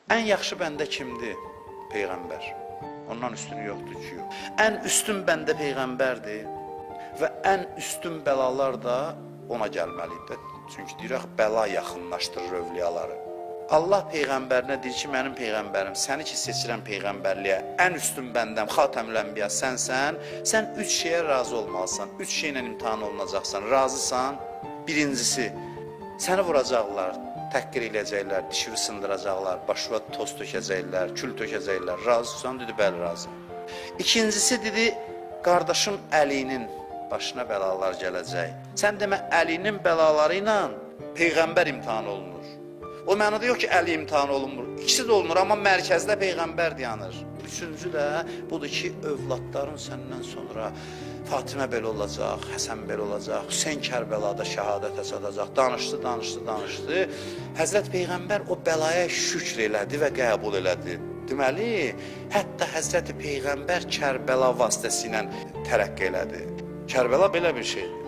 Ən yaxşı bəndə kimdir? Peyğəmbər. Ondan üstünü yoxdur ki, yox. Ən üstün bəndə Peyğəmbərdir və ən üstün bəlalar da ona gəlməlidir. Çünki deyirək, bəla yaxınlaşdırır övliyaları. Allah Peyğəmbərinə deyir ki, mənim Peyğəmbərim, səni ki seçirəm Peyğəmbərliyə, ən üstün bəndəm, Xatəmül Ənbiya sənsən, sən 3 şeyə razı olmalısan, 3 şeylə imtihan olunacaqsan, razısan. Birincisi, səni vuracaqlar, təhqir eləyəcəklər, dişini sındıracaqlar, başına toz tökəcəklər, kül tökəcəklər, razısan, dedi, bəli, razı. İkincisi, dedi, qardaşın Əlinin başına bəlalar gələcək. Sən demə, Əlinin bəlaları ilə Peyğəmbər imtihan olunur. O mənada yox ki, Əli imtihan olunmur. İkisi də olunur, amma mərkəzdə Peyğəmbər dayanır. Üçüncü də budur ki, övladların səndən sonra Fatimə belə olacaq, Həsən belə olacaq, Hüseyn Kərbəlada şəhadətə çatacaq. Danışdı. Həzrət Peyğəmbər o bəlaya şükr elədi və qəbul elədi. Deməli, hətta Həzrət Peyğəmbər Kərbəla vasitəsilə tərəqqi elədi. Kərbəla belə bir şeydir.